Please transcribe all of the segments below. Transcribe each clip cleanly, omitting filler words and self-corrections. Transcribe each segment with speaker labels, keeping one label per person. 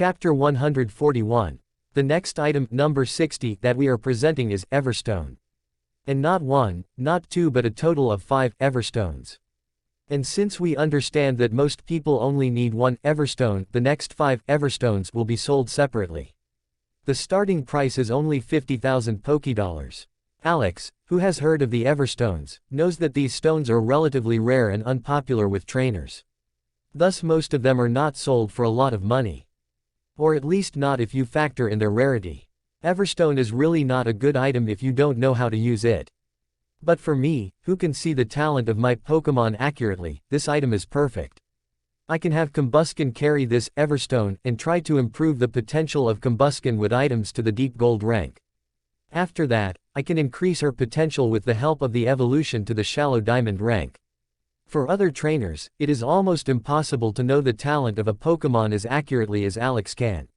Speaker 1: Chapter 141. The next item, number 60, that we are presenting is Everstone. And not one, not two, but a total of 5 Everstones. And since we understand that most people only need one Everstone, the next 5 Everstones will be sold separately. The starting price is only 50,000 Pokédollars. Alex, who has heard of the Everstones, knows that these stones are relatively rare and unpopular with trainers. Thus most of them are not sold for a lot of money. Or at least not if you factor in their rarity. Everstone is really not a good item if you don't know how to use it. But for me, who can see the talent of my Pokémon accurately, this item is perfect. I can have Combusken carry this Everstone and try to improve the potential of Combusken with items to the Deep Gold rank. After that, I can increase her potential with the help of the evolution to the Shallow Diamond rank. For other trainers, it is almost impossible to know the talent of a Pokémon as accurately as Alex can.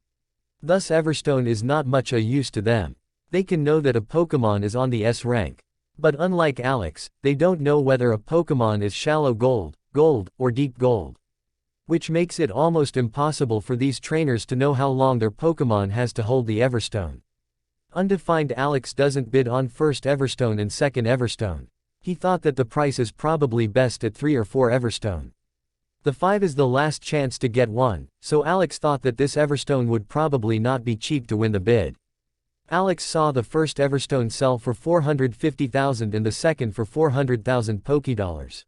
Speaker 1: Thus Everstone is not much a use to them. They can know that a Pokémon is on the S rank. But unlike Alex, they don't know whether a Pokémon is Shallow Gold, Gold, or Deep Gold. Which makes it almost impossible for these trainers to know how long their Pokémon has to hold the Everstone. Undefined Alex doesn't bid on first Everstone and second Everstone. He thought that the price is probably best at 3 or 4 Everstone. The 5 is the last chance to get one, so Alex thought that this Everstone would probably not be cheap to win the bid. Alex saw the first Everstone sell for 450,000 and the second for 400,000 Pokédollars.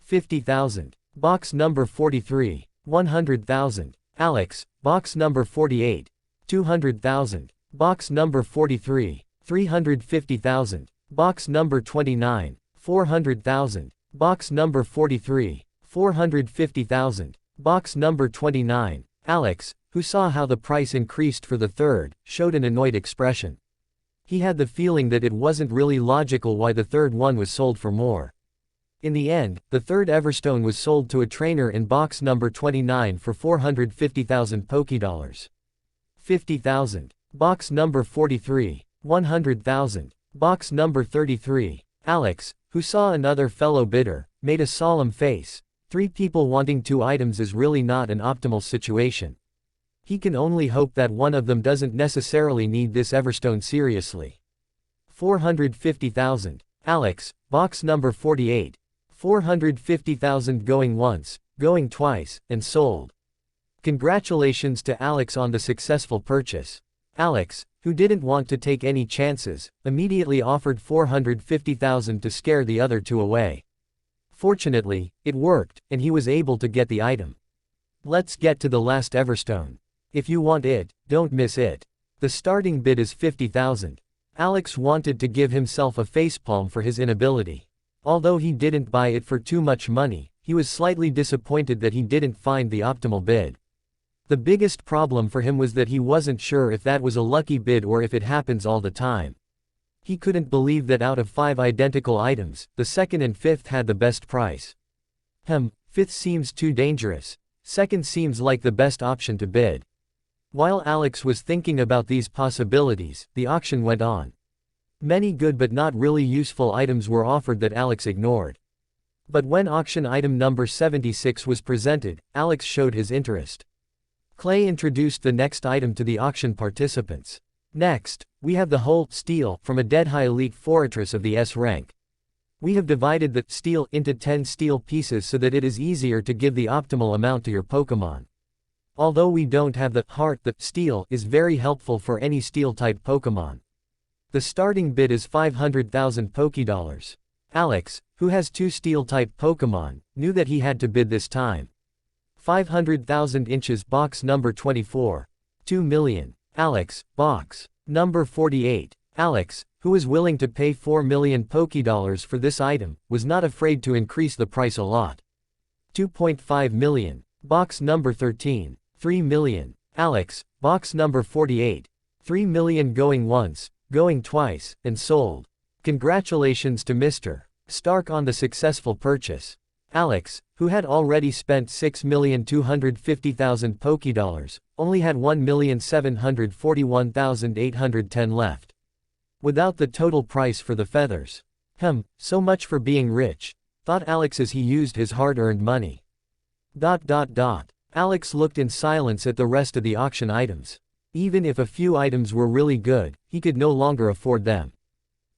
Speaker 1: 50,000. Box number 43, 100,000. Alex, box number 48, 200,000. Box number 43, 350,000. Box number 29, 400,000. Box number 43, 450,000. Box number 29. Alex, who saw how the price increased for the third, showed an annoyed expression. He had the feeling that it wasn't really logical why the third one was sold for more. In the end, the third Everstone was sold to a trainer in box number 29 for 450,000 Pokédollars. 50,000. Box number 43, 100,000. Box number 33. Alex, who saw another fellow bidder, made a solemn face. 3 people wanting 2 items is really not an optimal situation. He can only hope that one of them doesn't necessarily need this Everstone seriously. 450,000. Alex, box number 48. 450,000 going once, going twice, and sold. Congratulations to Alex on the successful purchase. Alex, who didn't want to take any chances, immediately offered 450,000 to scare the other 2 away. Fortunately, it worked, and he was able to get the item. Let's get to the last Everstone. If you want it, don't miss it. The starting bid is 50,000. Alex wanted to give himself a facepalm for his inability. Although he didn't buy it for too much money, he was slightly disappointed that he didn't find the optimal bid. The biggest problem for him was that he wasn't sure if that was a lucky bid or if it happens all the time. He couldn't believe that out of 5 identical items, the second and fifth had the best price. Fifth seems too dangerous. Second seems like the best option to bid. While Alex was thinking about these possibilities, the auction went on. Many good but not really useful items were offered that Alex ignored. But when auction item number 76 was presented, Alex showed his interest. Clay introduced the next item to the auction participants. Next, we have the whole steel from a Deadhigh Elite Fortress of the S rank. We have divided the steel into 10 steel pieces so that it is easier to give the optimal amount to your Pokémon. Although we don't have the heart, the steel is very helpful for any steel-type Pokémon. The starting bid is 500,000 Pokédollars. Alex, who has 2 steel-type Pokémon, knew that he had to bid this time. 500,000 inches. Box number 24. 2 million. Alex, box number 48. Alex, who was willing to pay 4 million Pokédollars for this item, was not afraid to increase the price a lot. 2.5 million. Box number 13. 3 million. Alex, box number 48. 3 million going once, going twice, and sold. Congratulations to Mr. Stark on the successful purchase. Alex, who had already spent 6,250,000 Pokédollars, only had 1,741,810 left. Without the total price for the feathers. So much for being rich, thought Alex as he used his hard-earned money. Alex looked in silence at the rest of the auction items. Even if a few items were really good, he could no longer afford them.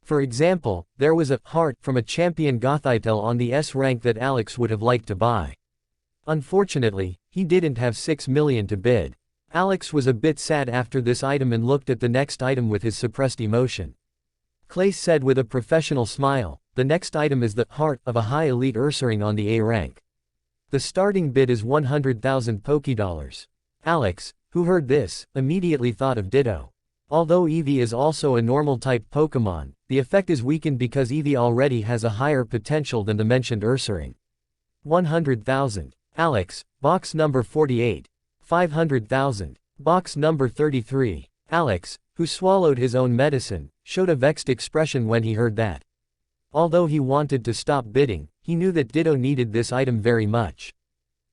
Speaker 1: For example, there was a heart from a champion Gothitelle on the S rank that Alex would have liked to buy. Unfortunately, he didn't have 6 million to bid. Alex was a bit sad after this item and looked at the next item with his suppressed emotion. Clay said with a professional smile, the next item is the heart of a high elite Ursaring on the A rank. The starting bid is 100,000 Pokédollars. Alex, who heard this, immediately thought of Ditto. Although Eevee is also a normal-type Pokémon, the effect is weakened because Eevee already has a higher potential than the mentioned Ursaring. 100,000. Alex, box number 48. 500,000. Box number 33. Alex, who swallowed his own medicine, showed a vexed expression when he heard that. Although he wanted to stop bidding, he knew that Ditto needed this item very much.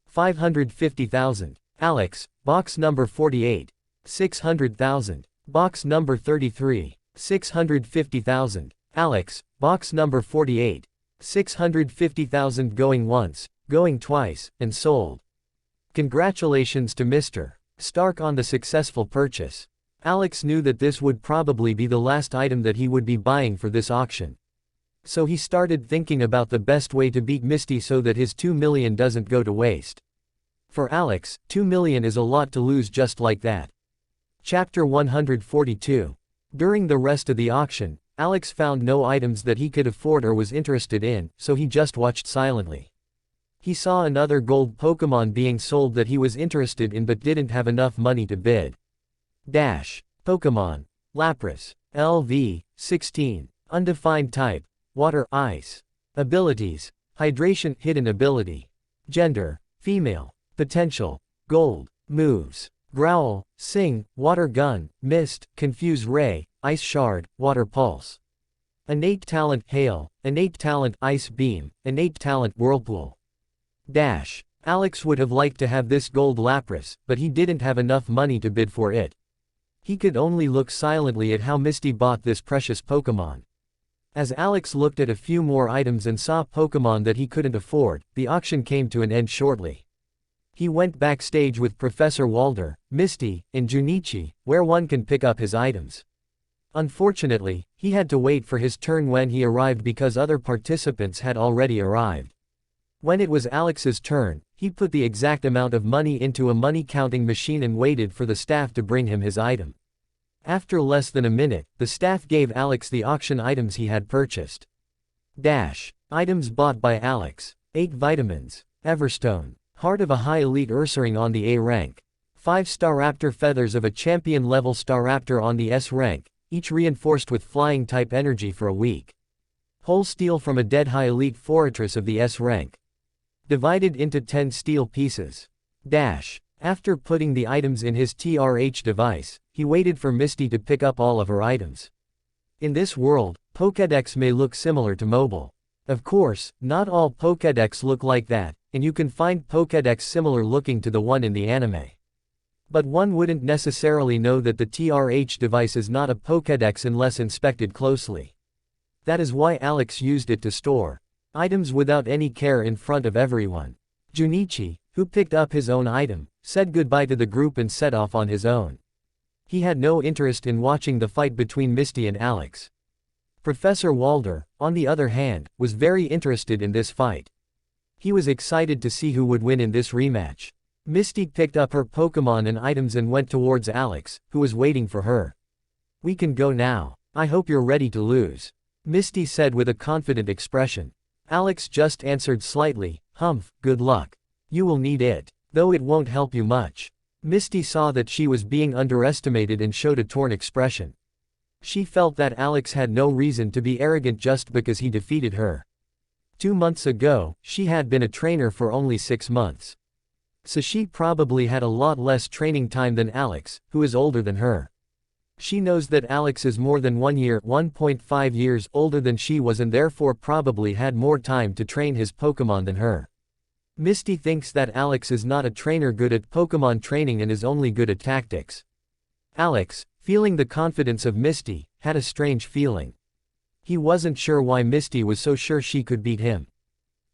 Speaker 1: 550,000. Alex, box number 48. 600,000. Box number 33. 650,000. Alex, box number 48. 650,000 going once, going twice, and sold. Congratulations to Mr. Stark on the successful purchase. Alex knew that this would probably be the last item that he would be buying for this auction. So he started thinking about the best way to beat Misty so that his 2 million doesn't go to waste. For Alex, 2 million is a lot to lose just like that. Chapter 142. During the rest of the auction, Alex found no items that he could afford or was interested in, so he just watched silently. He saw another gold Pokémon being sold that he was interested in but didn't have enough money to bid. Pokémon. Lapras. LV. 16. Undefined type. Water, ice. Abilities. Hydration, hidden ability. Gender. Female. Potential. Gold. Moves. Growl, Sing, Water Gun, Mist, Confuse Ray, Ice Shard, Water Pulse. Innate talent Hail, innate talent Ice Beam, innate talent Whirlpool. Alex would have liked to have this gold Lapras, but he didn't have enough money to bid for it. He could only look silently at how Misty bought this precious Pokémon. As Alex looked at a few more items and saw Pokémon that he couldn't afford, the auction came to an end shortly. He went backstage with Professor Walder, Misty, and Junichi, where one can pick up his items. Unfortunately, he had to wait for his turn when he arrived because other participants had already arrived. When it was Alex's turn, he put the exact amount of money into a money-counting machine and waited for the staff to bring him his item. After less than a minute, the staff gave Alex the auction items he had purchased. Items bought by Alex. 8 vitamins. Everstone. Heart of a high elite Ursaring on the A rank. 5 Staraptor feathers of a champion level Staraptor on the S rank, each reinforced with flying type energy for a week. Whole steel from a dead high elite Fortress of the S rank. Divided into 10 steel pieces. After putting the items in his TRH device, he waited for Misty to pick up all of her items. In this world, Pokédex may look similar to mobile. Of course, not all Pokédex look like that, and you can find Pokédex similar looking to the one in the anime. But one wouldn't necessarily know that the TRH device is not a Pokédex unless inspected closely. That is why Alex used it to store items without any care in front of everyone. Junichi, who picked up his own item, said goodbye to the group and set off on his own. He had no interest in watching the fight between Misty and Alex. Professor Walder, on the other hand, was very interested in this fight. He was excited to see who would win in this rematch. Misty picked up her Pokémon and items and went towards Alex, who was waiting for her. "We can go now. I hope you're ready to lose," Misty said with a confident expression. Alex just answered slightly, "Humph, good luck. You will need it, though it won't help you much." Misty saw that she was being underestimated and showed a torn expression. She felt that Alex had no reason to be arrogant just because he defeated her. 2 months ago, she had been a trainer for only 6 months. So she probably had a lot less training time than Alex, who is older than her. She knows that Alex is more than 1 year, 1.5 years older than she was and therefore probably had more time to train his Pokémon than her. Misty thinks that Alex is not a trainer good at Pokémon training and is only good at tactics. Alex, feeling the confidence of Misty, had a strange feeling. He wasn't sure why Misty was so sure she could beat him.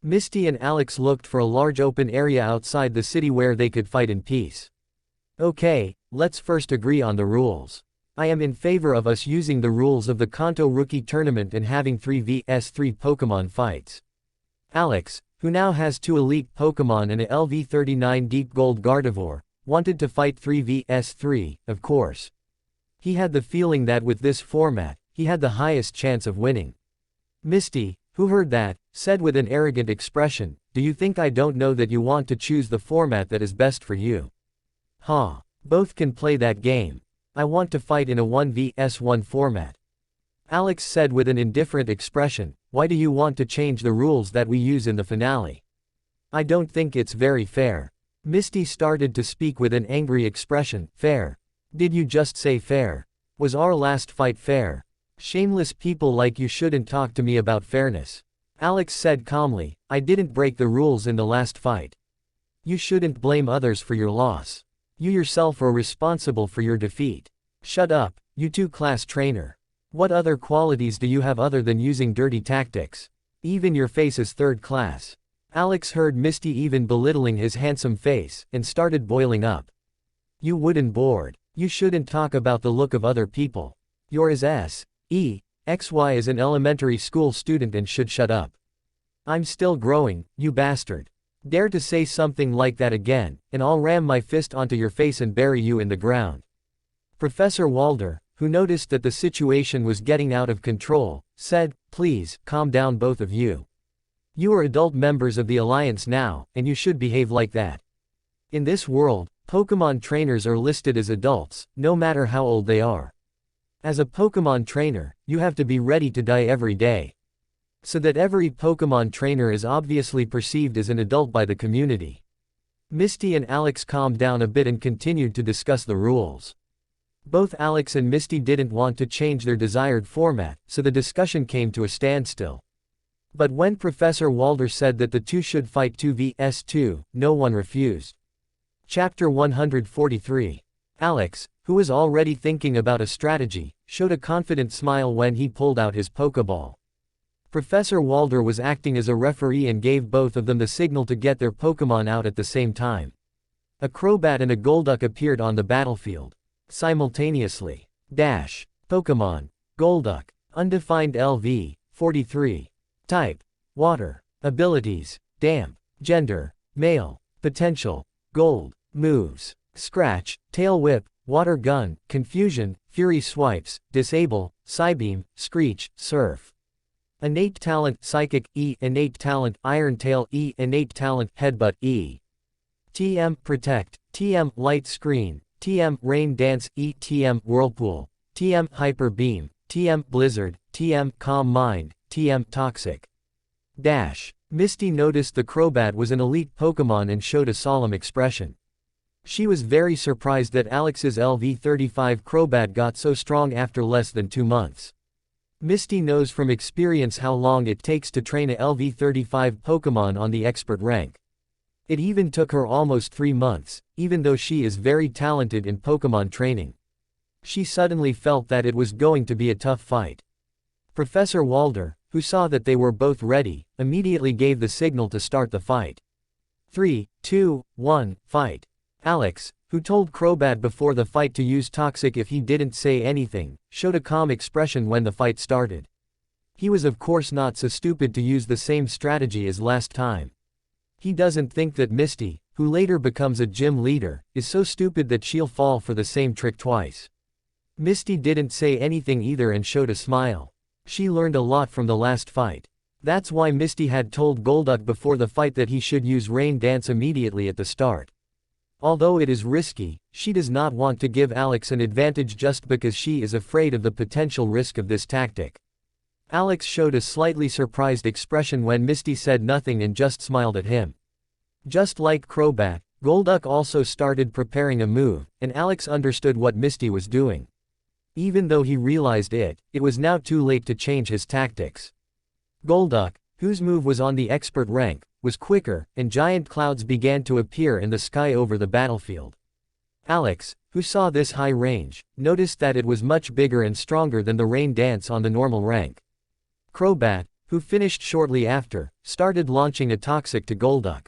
Speaker 1: Misty and Alex looked for a large open area outside the city where they could fight in peace. Okay, let's first agree on the rules. I am in favor of us using the rules of the Kanto Rookie Tournament and having 3 vs 3 Pokemon fights. Alex, who now has 2 elite Pokemon and a LV39 Deep Gold Gardevoir, wanted to fight 3 vs 3, of course. He had the feeling that with this format, he had the highest chance of winning. Misty, who heard that, said with an arrogant expression, "Do you think I don't know that you want to choose the format that is best for you? Huh. Both can play that game. I want to fight in a 1 vs 1 format." Alex said with an indifferent expression, "Why do you want to change the rules that we use in the finale? I don't think it's very fair." Misty started to speak with an angry expression. "Fair? Did you just say fair? Was our last fight fair? Shameless people like you shouldn't talk to me about fairness." Alex said calmly, "I didn't break the rules in the last fight. You shouldn't blame others for your loss. You yourself are responsible for your defeat. Shut up, you two-class trainer. What other qualities do you have other than using dirty tactics? Even your face is third class." Alex heard Misty even belittling his handsome face, and started boiling up. "You wooden board. You shouldn't talk about the look of other people. You're as XY as an elementary school student and should shut up. I'm still growing, you bastard. Dare to say something like that again, and I'll ram my fist onto your face and bury you in the ground." Professor Walder, who noticed that the situation was getting out of control, said, "Please, calm down both of you. You are adult members of the Alliance now, and you should behave like that. In this world, Pokemon trainers are listed as adults, no matter how old they are. As a Pokemon trainer, you have to be ready to die every day. So that every Pokemon trainer is obviously perceived as an adult by the community." Misty and Alex calmed down a bit and continued to discuss the rules. Both Alex and Misty didn't want to change their desired format, so the discussion came to a standstill. But when Professor Walder said that the two should fight 2 vs 2, no one refused. Chapter 143. Alex, who was already thinking about a strategy, showed a confident smile when he pulled out his Pokeball. Professor Walder was acting as a referee and gave both of them the signal to get their Pokemon out at the same time. A Crobat and a Golduck appeared on the battlefield. Simultaneously. Dash. Pokemon. Golduck. Undefined LV. 43. Type. Water. Abilities. Damp. Gender. Male. Potential. Gold. Moves. Scratch. Tail Whip. Water Gun. Confusion. Fury Swipes. Disable. Psybeam. Screech. Surf. Innate Talent Psychic E. Innate Talent Iron Tail E. Innate Talent Headbutt E. TM Protect. TM Light Screen. TM Rain Dance E. TM Whirlpool. TM Hyper Beam. TM Blizzard. TM Calm Mind. TM Toxic. Dash. Misty noticed the Crobat was an elite Pokemon and showed a solemn expression. She was very surprised that Alex's LV35 Crobat got so strong after less than 2 months. Misty knows from experience how long it takes to train a LV35 Pokemon on the expert rank. It even took her almost 3 months, even though she is very talented in Pokemon training. She suddenly felt that it was going to be a tough fight. Professor Walder, who saw that they were both ready, immediately gave the signal to start the fight. 3, 2, 1, fight. Alex, who told Crobat before the fight to use Toxic if he didn't say anything, showed a calm expression when the fight started. He was of course not so stupid to use the same strategy as last time. He doesn't think that Misty, who later becomes a gym leader, is so stupid that she'll fall for the same trick twice. Misty didn't say anything either and showed a smile. She learned a lot from the last fight. That's why Misty had told Golduck before the fight that he should use Rain Dance immediately at the start. Although it is risky, she does not want to give Alex an advantage just because she is afraid of the potential risk of this tactic. Alex showed a slightly surprised expression when Misty said nothing and just smiled at him. Just like Crobat, Golduck also started preparing a move, and Alex understood what Misty was doing. Even though he realized it was now too late to change his tactics. Golduck, whose move was on the expert rank, was quicker, and giant clouds began to appear in the sky over the battlefield. Alex, who saw this high range, noticed that it was much bigger and stronger than the Rain Dance on the normal rank. Crobat, who finished shortly after, started launching a toxic to Golduck.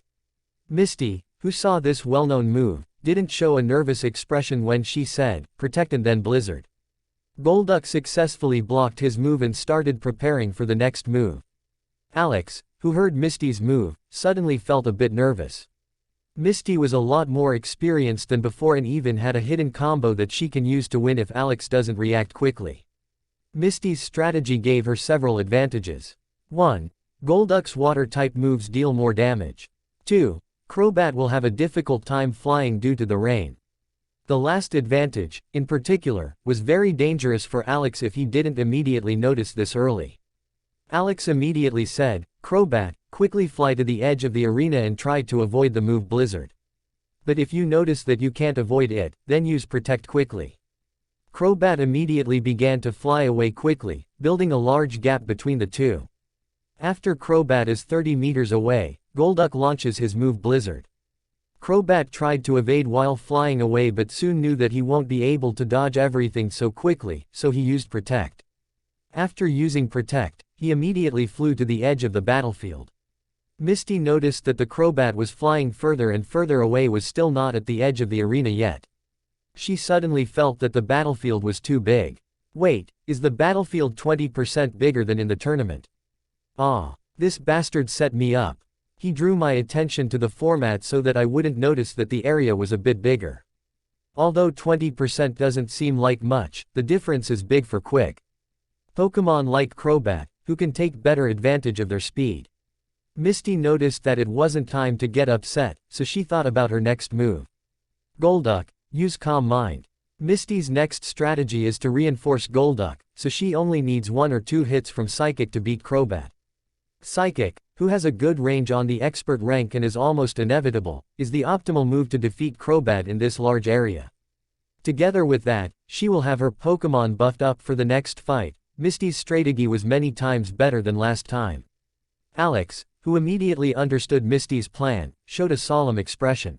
Speaker 1: Misty, who saw this well-known move, didn't show a nervous expression when she said, "Protect," and then Blizzard. Golduck successfully blocked his move and started preparing for the next move. Alex, who heard Misty's move, suddenly felt a bit nervous. Misty was a lot more experienced than before and even had a hidden combo that she can use to win if Alex doesn't react quickly. Misty's strategy gave her several advantages. 1. Golduck's water-type moves deal more damage. 2. Crobat will have a difficult time flying due to the rain. The last advantage, in particular, was very dangerous for Alex if he didn't immediately notice this early. Alex immediately said, "Crobat, quickly fly to the edge of the arena and try to avoid the move Blizzard. But if you notice that you can't avoid it, then use Protect quickly." Crobat immediately began to fly away quickly, building a large gap between the two. After Crobat is 30 meters away, Golduck launches his move Blizzard. Crobat tried to evade while flying away but soon knew that he won't be able to dodge everything so quickly, so he used Protect. After using Protect, he immediately flew to the edge of the battlefield. Misty noticed that the Crobat was flying further and further away, was still not at the edge of the arena yet. She suddenly felt that the battlefield was too big. Wait, is the battlefield 20% bigger than in the tournament? Ah, this bastard set me up. He drew my attention to the format so that I wouldn't notice that the area was a bit bigger. Although 20% doesn't seem like much, the difference is big for quick Pokémon like Crobat, who can take better advantage of their speed. Misty noticed that it wasn't time to get upset, so she thought about her next move. Golduck, use Calm Mind. Misty's next strategy is to reinforce Golduck, so she only needs 1 or 2 hits from Psychic to beat Crobat. Psychic, who has a good range on the expert rank and is almost inevitable, is the optimal move to defeat Crobat in this large area. Together with that, she will have her Pokémon buffed up for the next fight. Misty's strategy was many times better than last time. Alex, who immediately understood Misty's plan, showed a solemn expression.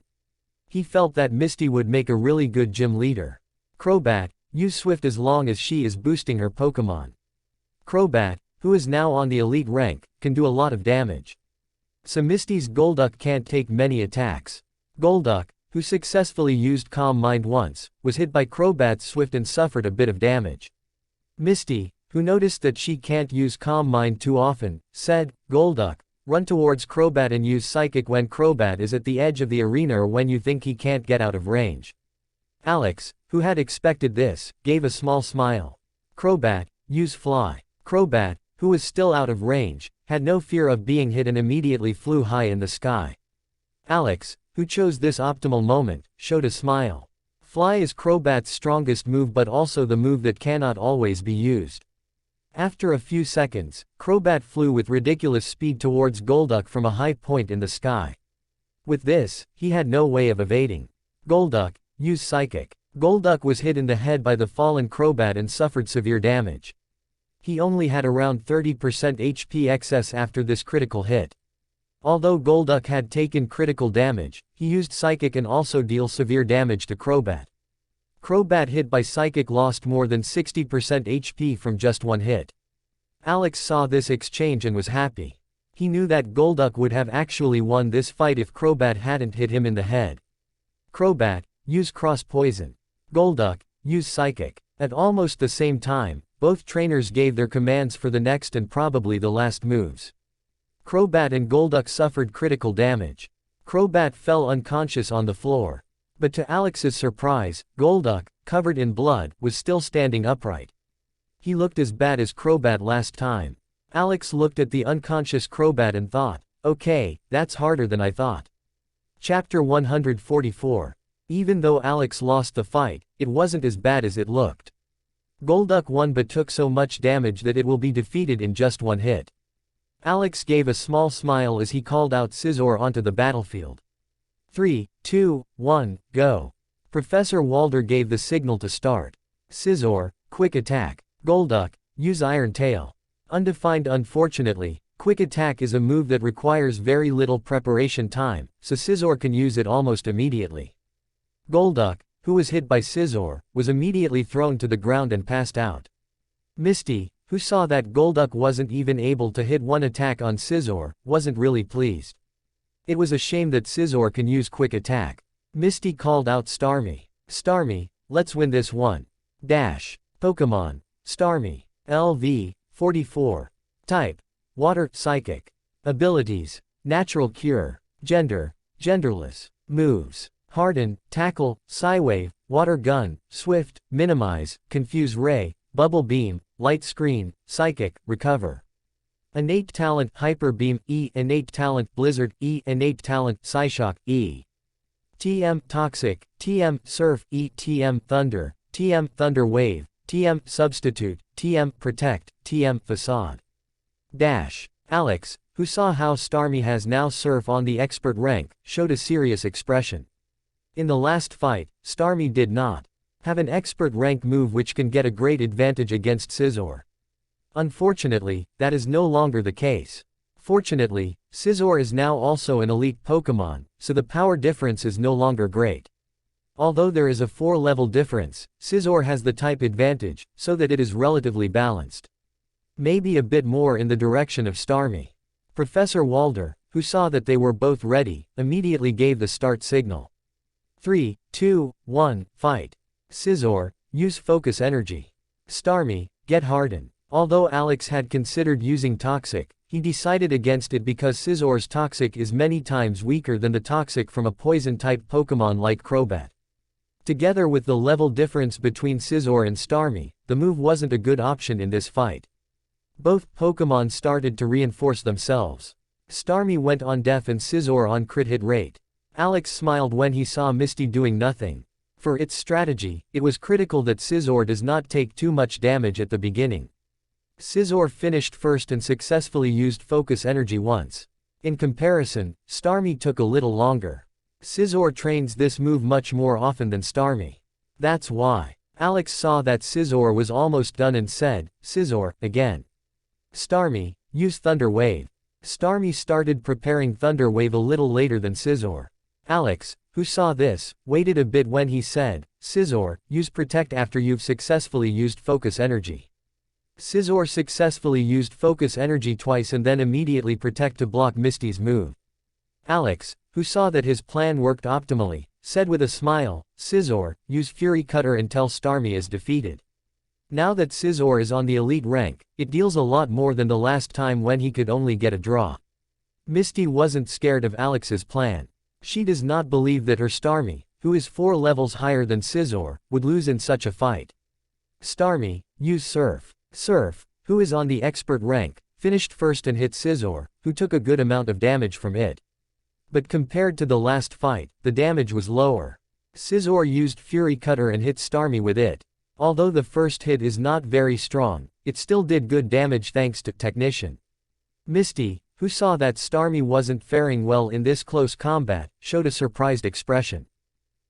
Speaker 1: He felt that Misty would make a really good gym leader. Crobat, use Swift as long as she is boosting her Pokémon. Crobat, who is now on the elite rank, can do a lot of damage. So Misty's Golduck can't take many attacks. Golduck, who successfully used Calm Mind once, was hit by Crobat's Swift and suffered a bit of damage. Misty, who noticed that she can't use Calm Mind too often, said, "Golduck, run towards Crobat and use Psychic when Crobat is at the edge of the arena or when you think he can't get out of range." Alex, who had expected this, gave a small smile. Crobat, use Fly. Crobat, who was still out of range, had no fear of being hit and immediately flew high in the sky. Alex, who chose this optimal moment, showed a smile. Fly is Crobat's strongest move but also the move that cannot always be used. After a few seconds, Crobat flew with ridiculous speed towards Golduck from a high point in the sky. With this, he had no way of evading. Golduck, use Psychic. Golduck was hit in the head by the fallen Crobat and suffered severe damage. He only had around 30% HP excess after this critical hit. Although Golduck had taken critical damage, he used Psychic and also deal severe damage to Crobat. Crobat hit by Psychic lost more than 60% HP from just one hit. Alex saw this exchange and was happy. He knew that Golduck would have actually won this fight if Crobat hadn't hit him in the head. Crobat, use Cross Poison. Golduck, use Psychic. At almost the same time, both trainers gave their commands for the next and probably the last moves. Crobat and Golduck suffered critical damage. Crobat fell unconscious on the floor. But to Alex's surprise, Golduck, covered in blood, was still standing upright. He looked as bad as Crobat last time. Alex looked at the unconscious Crobat and thought, okay, that's harder than I thought. Chapter 144. Even though Alex lost the fight, it wasn't as bad as it looked. Golduck won but took so much damage that it will be defeated in just one hit. Alex gave a small smile as he called out Scizor onto the battlefield. 3, 2, 1, go. Professor Walder gave the signal to start. Scizor, quick attack. Golduck, use Iron Tail. Undefined. Unfortunately, quick attack is a move that requires very little preparation time, so Scizor can use it almost immediately. Golduck, who was hit by Scizor, was immediately thrown to the ground and passed out. Misty, who saw that Golduck wasn't even able to hit one attack on Scizor, wasn't really pleased. It was a shame that Scizor can use quick attack. Misty called out Starmie. Starmie, let's win this one. Dash. Pokemon. Starmie. LV. 44. Type. Water, Psychic. Abilities. Natural Cure. Gender. Genderless. Moves. Harden, Tackle, Psywave, Water Gun, Swift, Minimize, Confuse Ray, Bubble Beam, Light Screen, Psychic, Recover. Innate Talent, Hyper Beam, E. Innate Talent, Blizzard, E. Innate Talent, Psyshock, E. TM, Toxic, TM, Surf, E. TM, Thunder, TM, Thunder Wave, TM, Substitute, TM, Protect, TM, Facade. Dash. Alex, who saw how Starmie has now Surf on the expert rank, showed a serious expression. In the last fight, Starmie did not have an expert rank move which can get a great advantage against Scizor. Unfortunately, that is no longer the case. Fortunately, Scizor is now also an elite Pokemon, so the power difference is no longer great. Although there is a 4-level difference, Scizor has the type advantage, so that it is relatively balanced. Maybe a bit more in the direction of Starmie. Professor Walder, who saw that they were both ready, immediately gave the start signal. 3, 2, 1, fight. Scizor, use Focus Energy. Starmie, get Harden. Although Alex had considered using Toxic, he decided against it because Scizor's Toxic is many times weaker than the Toxic from a Poison-type Pokemon like Crobat. Together with the level difference between Scizor and Starmie, the move wasn't a good option in this fight. Both Pokemon started to reinforce themselves. Starmie went on def and Scizor on crit hit rate. Alex smiled when he saw Misty doing nothing. For its strategy, it was critical that Scizor does not take too much damage at the beginning. Scizor finished first and successfully used Focus Energy once. In comparison, Starmie took a little longer. Scizor trains this move much more often than Starmie. That's why. Alex saw that Scizor was almost done and said, Scizor, again. Starmie, use Thunder Wave. Starmie started preparing Thunder Wave a little later than Scizor. Alex, who saw this, waited a bit when he said, Scizor, use Protect after you've successfully used Focus Energy. Scizor successfully used Focus Energy twice and then immediately Protect to block Misty's move. Alex, who saw that his plan worked optimally, said with a smile, Scizor, use Fury Cutter until Starmie is defeated. Now that Scizor is on the elite rank, it deals a lot more than the last time when he could only get a draw. Misty wasn't scared of Alex's plan. She does not believe that her Starmie, who is 4 levels higher than Scizor, would lose in such a fight. Starmie, use Surf. Surf, who is on the expert rank, finished first and hit Scizor, who took a good amount of damage from it. But compared to the last fight, the damage was lower. Scizor used Fury Cutter and hit Starmie with it. Although the first hit is not very strong, it still did good damage thanks to Technician. Misty, who saw that Starmie wasn't faring well in this close combat, showed a surprised expression.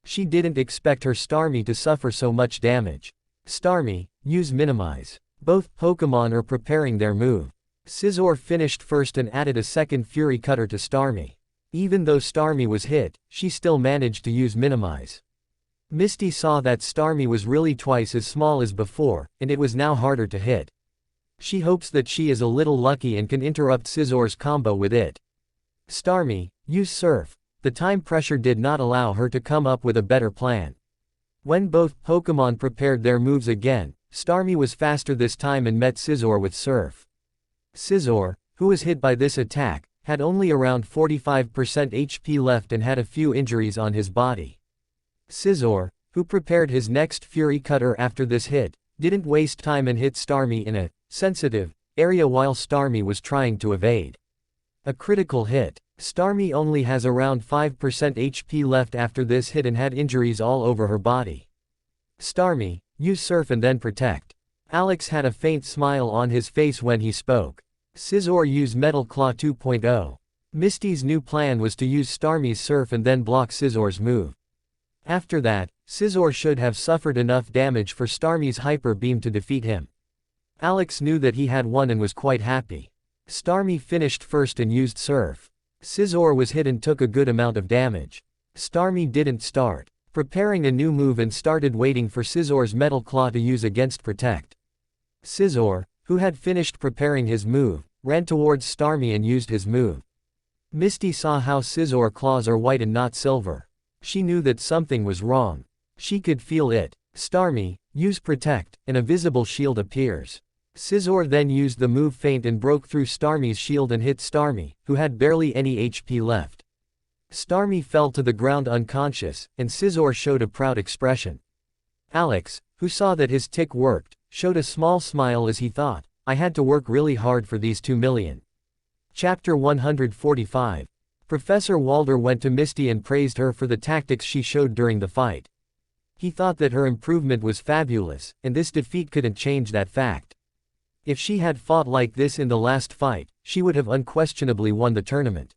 Speaker 1: She didn't expect her Starmie to suffer so much damage. Starmie, use Minimize. Both Pokemon are preparing their move. Scizor finished first and added a second Fury Cutter to Starmie. Even though Starmie was hit, she still managed to use Minimize. Misty saw that Starmie was really twice as small as before, and it was now harder to hit. She hopes that she is a little lucky and can interrupt Scizor's combo with it. Starmie, use Surf. The time pressure did not allow her to come up with a better plan. When both Pokemon prepared their moves again, Starmie was faster this time and met Scizor with Surf. Scizor, who was hit by this attack, had only around 45% HP left and had a few injuries on his body. Scizor, who prepared his next Fury Cutter after this hit, didn't waste time and hit Starmie in a sensitive area while Starmie was trying to evade. A critical hit. Starmie only has around 5% HP left after this hit and had injuries all over her body. Starmie, use Surf and then Protect. Alex had a faint smile on his face when he spoke. Scizor used Metal Claw 2.0. Misty's new plan was to use Starmie's Surf and then block Scizor's move. After that, Scizor should have suffered enough damage for Starmie's Hyper Beam to defeat him. Alex knew that he had won and was quite happy. Starmie finished first and used Surf. Scizor was hit and took a good amount of damage. Starmie didn't start preparing a new move and started waiting for Scizor's Metal Claw to use against Protect. Scizor, who had finished preparing his move, ran towards Starmie and used his move. Misty saw how Scissor's claws are white and not silver. She knew that something was wrong. She could feel it. Starmie, use Protect, and a visible shield appears. Scissor then used the move Feint and broke through Starmie's shield and hit Starmie, who had barely any HP left. Starmie fell to the ground unconscious, and Scissor showed a proud expression. Alex, who saw that his tick worked, showed a small smile as he thought, I had to work really hard for these 2 million. Chapter 145. Professor Walder went to Misty and praised her for the tactics she showed during the fight. He thought that her improvement was fabulous, and this defeat couldn't change that fact. If she had fought like this in the last fight, she would have unquestionably won the tournament.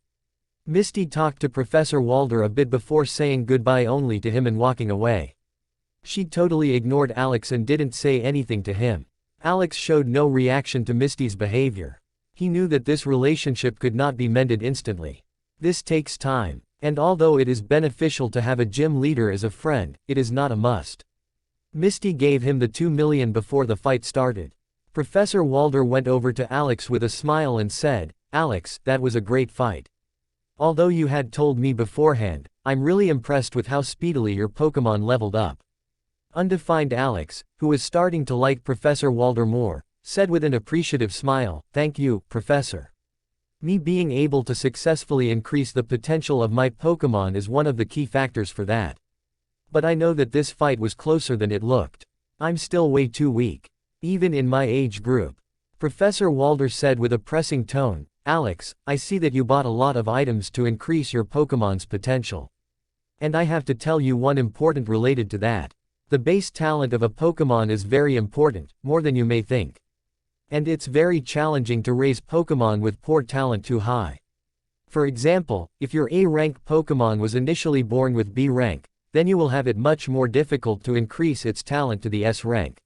Speaker 1: Misty talked to Professor Walder a bit before saying goodbye only to him and walking away. She totally ignored Alex and didn't say anything to him. Alex showed no reaction to Misty's behavior. He knew that this relationship could not be mended instantly. This takes time, and although it is beneficial to have a gym leader as a friend, it is not a must. Misty gave him the 2 million before the fight started. Professor Walder went over to Alex with a smile and said, Alex, that was a great fight. Although you had told me beforehand, I'm really impressed with how speedily your Pokémon leveled up. Undefined Alex, who was starting to like Professor Walder more, said with an appreciative smile, Thank you, Professor. Me being able to successfully increase the potential of my Pokémon is one of the key factors for that. But I know that this fight was closer than it looked. I'm still way too weak. Even in my age group. Professor Walder said with a pressing tone, Alex, I see that you bought a lot of items to increase your Pokémon's potential. And I have to tell you one important related to that. The base talent of a Pokémon is very important, more than you may think. And it's very challenging to raise Pokémon with poor talent too high. For example, if your A-rank Pokémon was initially born with B rank, then you will have it much more difficult to increase its talent to the S rank.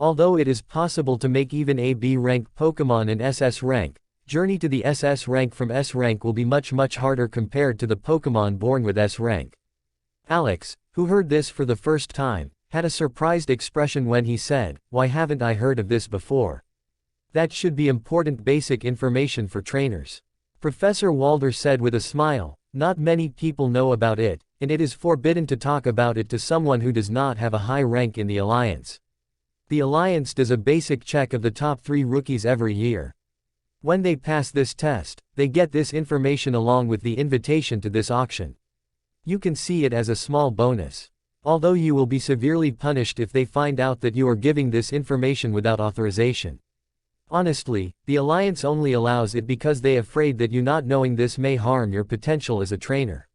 Speaker 1: Although it is possible to make even a B-rank Pokémon an SS rank, journey to the SS rank from S rank will be much harder compared to the Pokémon born with S rank. Alex, who heard this for the first time, had a surprised expression when he said, Why haven't I heard of this before? That should be important basic information for trainers. Professor Walder said with a smile, Not many people know about it, and it is forbidden to talk about it to someone who does not have a high rank in the Alliance. The Alliance does a basic check of the top 3 rookies every year. When they pass this test, they get this information along with the invitation to this auction. You can see it as a small bonus. Although you will be severely punished if they find out that you are giving this information without authorization. Honestly, the Alliance only allows it because they are afraid that you not knowing this may harm your potential as a trainer.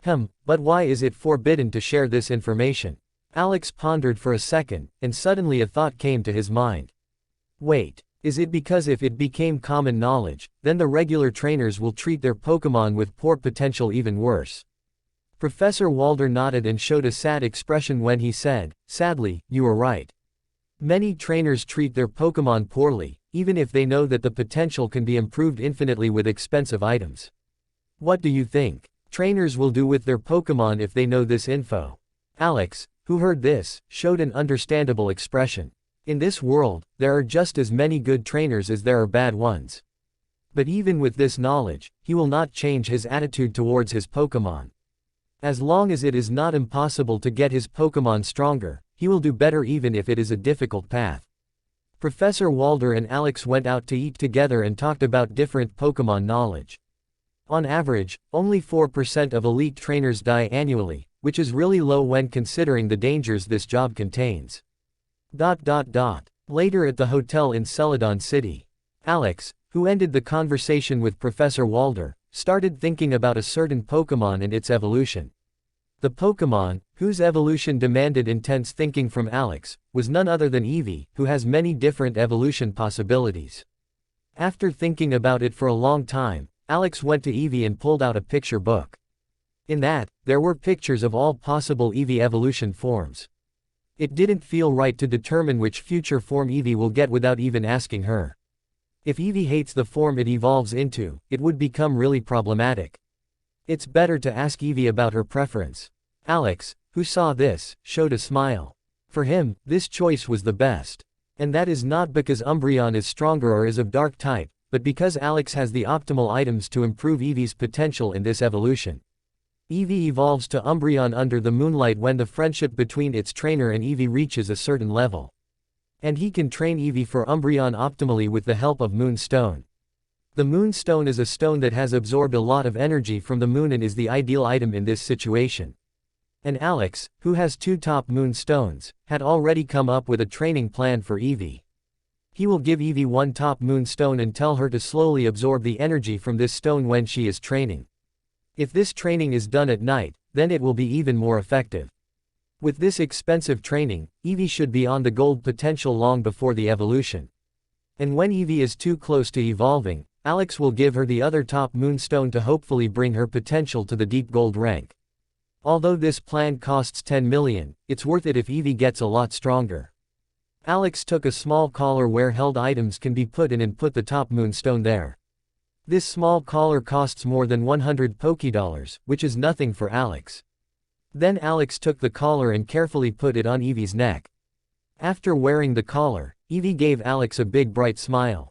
Speaker 1: But why is it forbidden to share this information? Alex pondered for a second, and suddenly a thought came to his mind. Wait, is it because if it became common knowledge, then the regular trainers will treat their Pokémon with poor potential even worse? Professor Walder nodded and showed a sad expression when he said, Sadly, you are right. Many trainers treat their Pokémon poorly, even if they know that the potential can be improved infinitely with expensive items. What do you think trainers will do with their Pokémon if they know this info? Alex, who heard this, showed an understandable expression. In this world, there are just as many good trainers as there are bad ones. But even with this knowledge, he will not change his attitude towards his Pokémon. As long as it is not impossible to get his Pokémon stronger, he will do better even if it is a difficult path. Professor Walder and Alex went out to eat together and talked about different Pokémon knowledge. On average, only 4% of elite trainers die annually, which is really low when considering the dangers this job contains. Later at the hotel in Celadon City, Alex, who ended the conversation with Professor Walder, started thinking about a certain Pokémon and its evolution. The Pokémon, whose evolution demanded intense thinking from Alex, was none other than Eevee, who has many different evolution possibilities. After thinking about it for a long time, Alex went to Eevee and pulled out a picture book. In that, there were pictures of all possible Eevee evolution forms. It didn't feel right to determine which future form Eevee will get without even asking her. If Eevee hates the form it evolves into, it would become really problematic. It's better to ask Eevee about her preference. Alex, who saw this, showed a smile. For him, this choice was the best. And that is not because Umbreon is stronger or is of dark type, but because Alex has the optimal items to improve Eevee's potential in this evolution. Eevee evolves to Umbreon under the moonlight when the friendship between its trainer and Eevee reaches a certain level. And he can train Eevee for Umbreon optimally with the help of Moonstone. The Moonstone is a stone that has absorbed a lot of energy from the moon and is the ideal item in this situation. And Alex, who has 2 top Moonstones, had already come up with a training plan for Eevee. He will give Eevee 1 top Moonstone and tell her to slowly absorb the energy from this stone when she is training. If this training is done at night, then it will be even more effective. With this expensive training, Eevee should be on the gold potential long before the evolution. And when Eevee is too close to evolving, Alex will give her the other top Moonstone to hopefully bring her potential to the deep gold rank. Although this plan costs 10 million, it's worth it if Eevee gets a lot stronger. Alex took a small collar where held items can be put in and put the top Moonstone there. This small collar costs more than 100 Pokédollars, which is nothing for Alex. Then Alex took the collar and carefully put it on Eevee's neck. After wearing the collar, Eevee gave Alex a big bright smile.